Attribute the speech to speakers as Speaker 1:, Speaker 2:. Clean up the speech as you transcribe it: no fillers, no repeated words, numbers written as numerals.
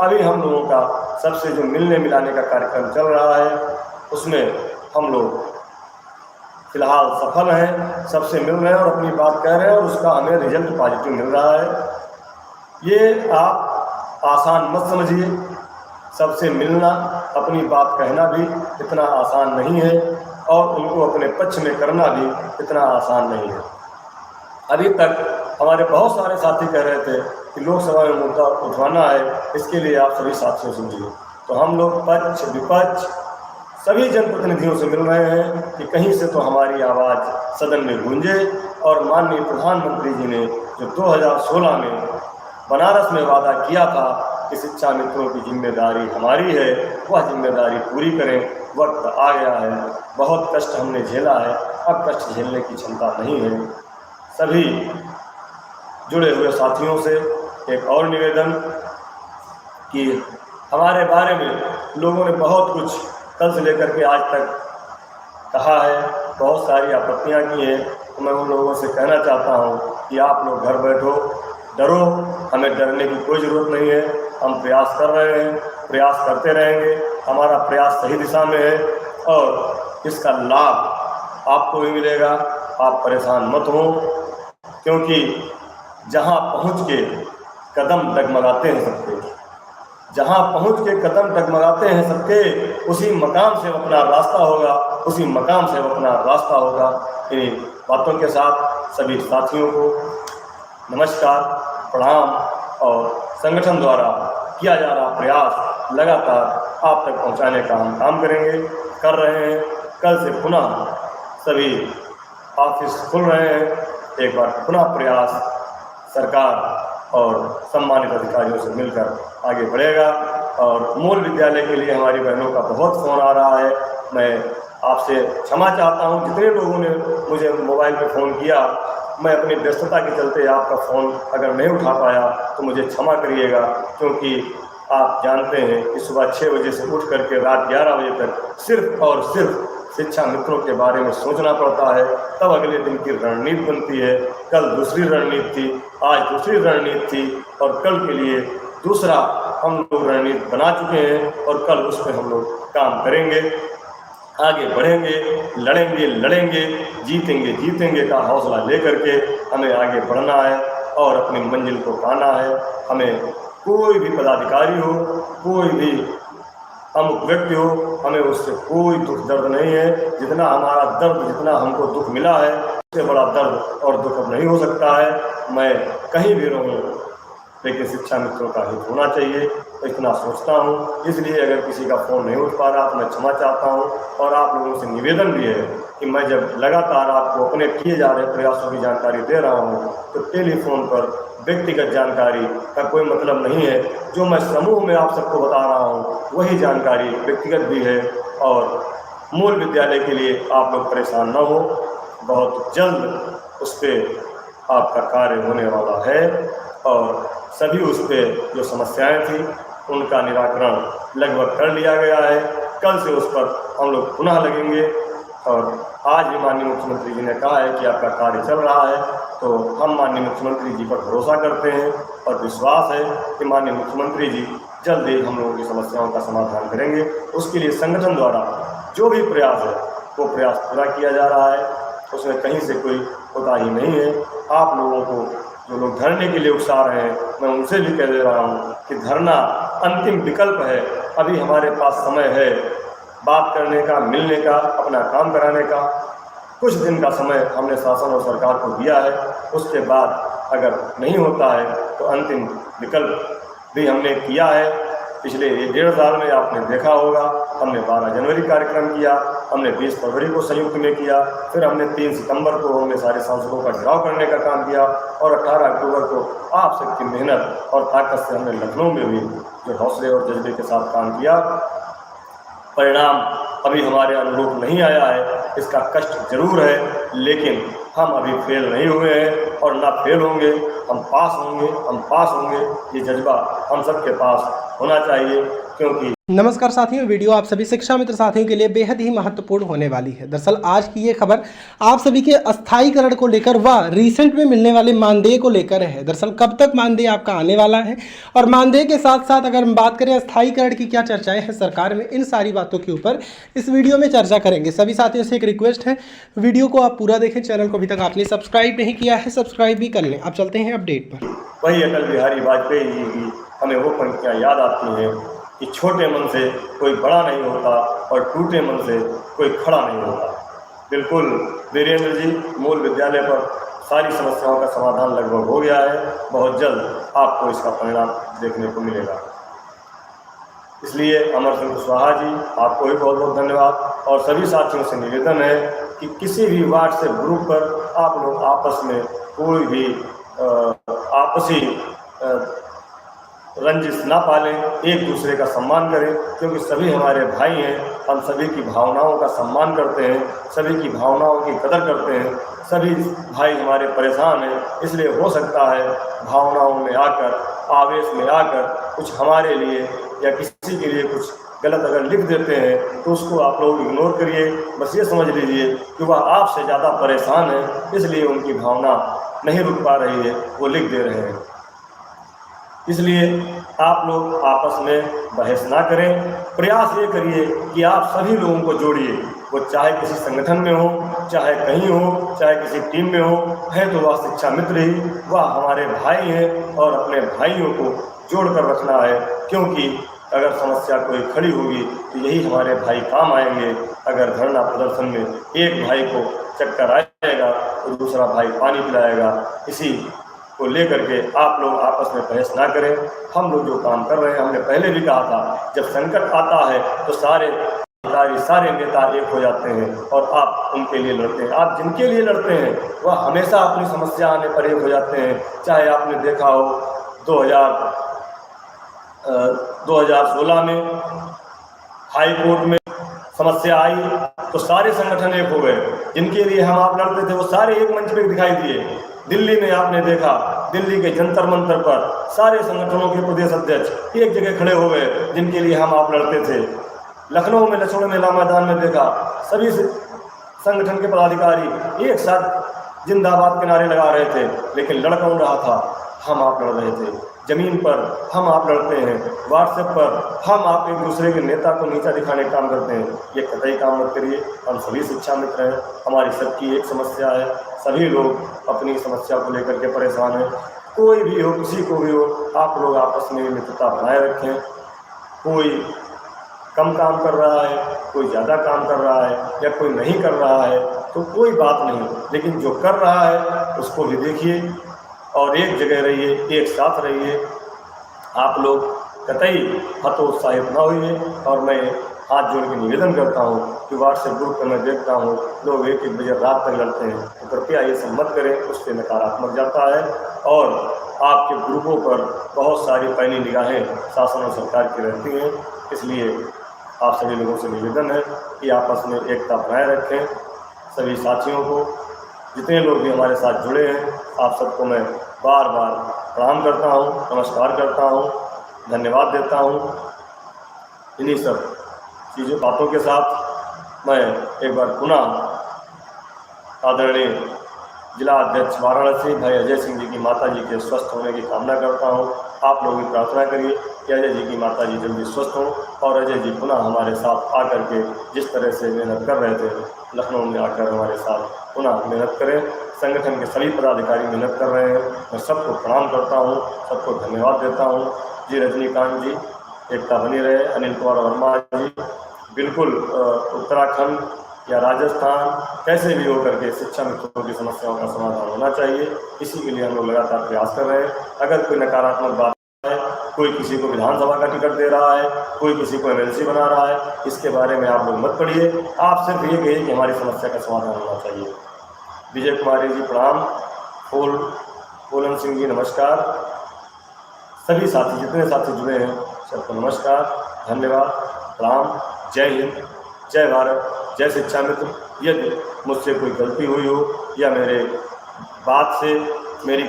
Speaker 1: अभी हम लोगों का सबसे जो मिलने मिलाने का कार्यक्रम चल रहा है उसमें हम लोग फिलहाल सफल हैं, सबसे मिल रहे हैं और अपनी बात कह रहे हैं और उसका हमें रिजल्ट पॉजिटिव मिल रहा है। ये आप आसान मत समझिए, सबसे मिलना, अपनी बात कहना भी इतना आसान नहीं है और उनको अपने पक्ष में करना भी इतना आसान नहीं है। अभी तक हमारे बहुत सारे साथी कह रहे थे कि लोकसभा में मुद्दा उठवाना है, इसके लिए आप सभी साथियों से मिलिए। तो हम लोग पक्ष विपक्ष सभी जनप्रतिनिधियों से मिल रहे हैं कि कहीं से तो हमारी आवाज़ सदन में गूंजे और माननीय प्रधानमंत्री जी ने जो 2016 में बनारस में वादा किया था कि शिक्षा मित्रों की जिम्मेदारी हमारी है, वह जिम्मेदारी पूरी करें। वक्त आ गया है, बहुत कष्ट हमने झेला है, अब कष्ट झेलने की क्षमता नहीं है। सभी जुड़े हुए साथियों से एक और निवेदन कि हमारे बारे में लोगों ने बहुत कुछ कल से लेकर के आज तक कहा है, बहुत सारी आपत्तियां की हैं। तो मैं उन लोगों से कहना चाहता हूं कि आप लोग घर बैठो, डरो, हमें डरने की कोई ज़रूरत नहीं है। हम प्रयास कर रहे हैं, प्रयास करते रहेंगे, हमारा प्रयास सही दिशा में है और इसका लाभ आपको भी मिलेगा। आप परेशान मत हो, क्योंकि जहां पहुंच के कदम डगमगाते हैं सबके, जहां पहुंच के कदम डगमगाते हैं सबके, उसी मकाम से अपना रास्ता होगा, उसी मकाम से अपना रास्ता होगा। इन बातों के साथ सभी साथियों को नमस्कार, प्रणाम और संगठन द्वारा किया जा रहा प्रयास लगातार आप तक पहुंचाने का हम काम करेंगे, कर रहे हैं। कल से पुनः सभी ऑफिस खुल रहे हैं, एक बार पुनः प्रयास सरकार और सम्मानित अधिकारियों से मिलकर आगे बढ़ेगा। और मूल विद्यालय के लिए हमारी बहनों का बहुत फ़ोन आ रहा है। मैं आपसे क्षमा चाहता हूं, जितने लोगों ने मुझे मोबाइल पे फ़ोन किया, मैं अपनी व्यस्तता के चलते आपका फ़ोन अगर नहीं उठा पाया तो मुझे क्षमा करिएगा, क्योंकि आप जानते हैं कि सुबह 6 बजे से उठ करके रात 11 बजे तक सिर्फ़ और सिर्फ शिक्षा मित्रों के बारे में सोचना पड़ता है। तब अगले दिन की रणनीति बनती है। कल दूसरी रणनीति थी, आज दूसरी रणनीति थी और कल के लिए दूसरा हम लोग रणनीति बना चुके हैं और कल उस पर हम लोग काम करेंगे, आगे बढ़ेंगे, लड़ेंगे, जीतेंगे का हौसला लेकर के हमें आगे बढ़ना है और अपनी मंजिल को पाना है। हमें कोई भी पदाधिकारी हो, कोई भी अमुक व्यक्ति हो, हमें उससे कोई दुख दर्द नहीं है। जितना हमारा दर्द, जितना हमको दुख मिला है, उससे बड़ा दर्द और दुख अब नहीं हो सकता है। मैं कहीं भी रहूं, लेकिन शिक्षा मित्रों का हित होना चाहिए, तो इतना सोचता हूं। इसलिए अगर किसी का फ़ोन नहीं उठ पा रहा तो मैं क्षमा चाहता हूं। और आप लोगों से निवेदन भी है कि मैं जब लगातार आपको अपने किए जा रहे प्रयासों की जानकारी दे रहा हूं, तो टेलीफोन पर व्यक्तिगत जानकारी का कोई मतलब नहीं है। जो मैं समूह में आप सबको बता रहा हूं, वही जानकारी व्यक्तिगत भी है। और मूल विद्यालय के लिए आप लोग परेशान न हो, बहुत जल्द उस पर आपका कार्य होने वाला है और सभी उस पर जो समस्याएं थी उनका निराकरण लगभग कर लिया गया है। कल से उस पर हम लोग पुनः लगेंगे और आज भी माननीय मुख्यमंत्री जी ने कहा है कि आपका कार्य चल रहा है, तो हम माननीय मुख्यमंत्री जी पर भरोसा करते हैं और विश्वास है कि माननीय मुख्यमंत्री जी जल्द ही हम लोगों की समस्याओं का समाधान करेंगे। उसके लिए संगठन द्वारा जो भी प्रयास है वो प्रयास पूरा किया जा रहा है, उसमें कहीं से कोई कोताही नहीं है। आप लोगों को जो लोग धरने के लिए उकसा रहे हैं, मैं उनसे भी कह दे रहा हूँ कि धरना अंतिम विकल्प है। अभी हमारे पास समय है बात करने का, मिलने का, अपना काम कराने का। कुछ दिन का समय हमने शासन और सरकार को दिया है, उसके बाद अगर नहीं होता है तो अंतिम विकल्प भी हमने किया है। पिछले 1.5 साल में आपने देखा होगा, हमने 12 जनवरी कार्यक्रम किया, हमने 20 फरवरी को संयुक्त में किया, फिर हमने 3 सितंबर को हमने सारे सांसदों का घेराव करने का काम किया और 18 अक्टूबर को आप सबकी मेहनत और ताकत से हमने लखनऊ में भी जो हौसले और जज्बे के साथ काम किया। परिणाम अभी हमारे अनुरूप नहीं आया है, इसका कष्ट जरूर है, लेकिन हम अभी फेल नहीं हुए हैं और ना फेल होंगे। हम पास होंगे। ये जज्बा हम सबके पास होना चाहिए, क्योंकि
Speaker 2: नमस्कार साथियों, वीडियो आप सभी शिक्षा मित्र साथियों के लिए बेहद ही महत्वपूर्ण होने वाली है। दरअसल आज की ये खबर आप सभी के अस्थायीकरण को लेकर व रिसेंट में मिलने वाले मानदेय को लेकर है। दरअसल कब तक मानदेय आपका आने वाला है और मानदेय के साथ साथ अगर हम बात करें अस्थायीकरण की क्या चर्चाएं हैं सरकार में, इन सारी बातों के ऊपर इस वीडियो में चर्चा करेंगे। सभी साथियों से एक रिक्वेस्ट है, वीडियो को आप पूरा देखें। चैनल को अभी तक आपने सब्सक्राइब नहीं किया है, सब्सक्राइब भी कर लें। अब चलते हैं अपडेट पर।
Speaker 1: वही अटल बिहारी वाजपेयी जी की हमें वो पंक्तियाँ याद आती हैं कि छोटे मन से कोई बड़ा नहीं होता और टूटे मन से कोई खड़ा नहीं होता। बिल्कुल वीरेंद्र जी, मूल विद्यालय पर सारी समस्याओं का समाधान लगभग हो गया है। बहुत जल्द आपको इसका परिणाम देखने को मिलेगा। इसलिए अमर सिंह कुशवाहा जी, आपको भी बहुत बहुत धन्यवाद। और सभी साथियों से निवेदन है कि किसी भी व्हाट्सएप ग्रुप पर आप लोग आपस में कोई भी आपसी रंजिश ना पालें, एक दूसरे का सम्मान करें, क्योंकि सभी हमारे भाई हैं। हम सभी की भावनाओं का सम्मान करते हैं, सभी की भावनाओं की कदर करते हैं। सभी भाई हमारे परेशान हैं, इसलिए हो सकता है भावनाओं में आकर, आवेश में आकर कुछ हमारे लिए या किसी के लिए कुछ गलत अगर लिख देते हैं तो उसको आप लोग इग्नोर करिए। बस ये समझ लीजिए कि वह आपसे ज़्यादा परेशान है, इसलिए उनकी भावना नहीं रुक पा रही है, वो लिख दे रहे हैं। इसलिए आप लोग आपस में बहस ना करें। प्रयास ये करिए कि आप सभी लोगों को जोड़िए, वो चाहे किसी संगठन में हो, चाहे कहीं हो, चाहे किसी टीम में हो, है तो वह शिक्षा मित्र ही, वह हमारे भाई हैं और अपने भाइयों को जोड़ कर रखना है। क्योंकि अगर समस्या कोई खड़ी होगी तो यही हमारे भाई काम आएंगे। अगर धरना प्रदर्शन में एक भाई को चक्कर आएगा तो दूसरा भाई पानी पिलाएगा। इसी को लेकर के आप लोग आपस में बहस ना करें। हम लोग जो काम कर रहे हैं, हमने पहले भी कहा था, जब संकट आता है तो सारे नेता एक हो जाते हैं और आप उनके लिए लड़ते हैं। आप जिनके लिए लड़ते हैं वह हमेशा अपनी समस्या आने पर एक हो जाते हैं। चाहे आपने देखा हो 2016 में हाई कोर्ट में समस्या आई तो सारे संगठन एक हो गए। जिनके लिए हम आप लड़ते थे वो सारे एक मंच पर दिखाई दिए। दिल्ली में आपने देखा, दिल्ली के जंतर मंतर पर सारे संगठनों के प्रदेश अध्यक्ष एक जगह खड़े हो गए, जिनके लिए हम आप लड़ते थे। लखनऊ में लक्ष्मण मेला मैदान में देखा, सभी संगठन के पदाधिकारी एक साथ जिंदाबाद के नारे लगा रहे थे, लेकिन लड़ कौन रहा था? हम आप लड़ रहे थे। जमीन पर हम आप लड़ते हैं, व्हाट्सएप पर हम आप एक दूसरे के नेता को नीचा दिखाने का काम करते हैं। ये कतई काम मत करिए। हम सभी शिक्षा मित्र हैं, हमारी सबकी एक समस्या है, सभी लोग अपनी समस्या को लेकर के परेशान हैं। कोई भी हो, किसी को भी हो, आप लोग आपस में मित्रता बनाए रखें। कोई कम काम कर रहा है, कोई ज़्यादा काम कर रहा है या कोई नहीं कर रहा है तो कोई बात नहीं, लेकिन जो कर रहा है उसको भी देखिए और एक जगह रहिए, एक साथ रहिए। आप लोग कतई हतोत्साहित ना होइए। और मैं हाथ जोड़ के निवेदन करता हूँ कि व्हाट्सएप ग्रुप पर मैं देखता हूँ लोग एक बजे रात तक लड़ते हैं, तो कृपया ये सब मत करें, उससे नकारात्मक जाता है। और आपके ग्रुपों पर बहुत सारी पैनी निगाहें शासन और सरकार की रहती हैं, इसलिए आप सभी लोगों से निवेदन है कि आपस में एकता बनाए रखें। सभी साथियों को, जितने लोग भी हमारे साथ जुड़े हैं, आप सबको मैं बार बार प्रणाम करता हूँ, नमस्कार करता हूँ, धन्यवाद देता हूँ। इन्हीं सब चीज़ों बातों के साथ मैं एक बार पुनः आदरणीय जिला अध्यक्ष वाराणसी भाई अजय सिंह जी की माता जी के स्वस्थ होने की कामना करता हूँ। आप लोग भी प्रार्थना करिए कि अजय जी की माता जी जल्दी स्वस्थ हों और अजय जी पुनः हमारे साथ आकर के जिस तरह से मेहनत कर रहे थे लखनऊ में आकर हमारे साथ पुनः मेहनत करें। संगठन के सभी पदाधिकारी मेहनत कर रहे हैं, मैं सबको प्रणाम करता हूँ, सबको धन्यवाद देता हूँ। जी रजनीकांत जी, एकता बनी रहे। अनिल कुमार वर्मा जी, बिल्कुल उत्तराखंड या राजस्थान कैसे भी हो करके शिक्षा मित्रों की समस्याओं का समाधान होना चाहिए, इसी के लिए हम लोग लगातार प्रयास कर रहे हैं। अगर कोई नकारात्मक बात है, कोई किसी को विधानसभा का टिकट दे रहा है, कोई किसी को एमएलसी बना रहा है, इसके बारे में आप लोग मत पढ़िए। आप सिर्फ ये कहिए कि हमारी समस्या का समाधान होना चाहिए। विजय कुमारी जी प्रणाम, फूलन सिंह जी नमस्कार। सभी साथी, जितने साथी जुड़े हैं सबको नमस्कार, धन्यवाद, प्रणाम। जय हिंद, जय भारत, जय शिक्षा मित्र। यदि मुझसे कोई गलती हुई हो या मेरे बात से मेरी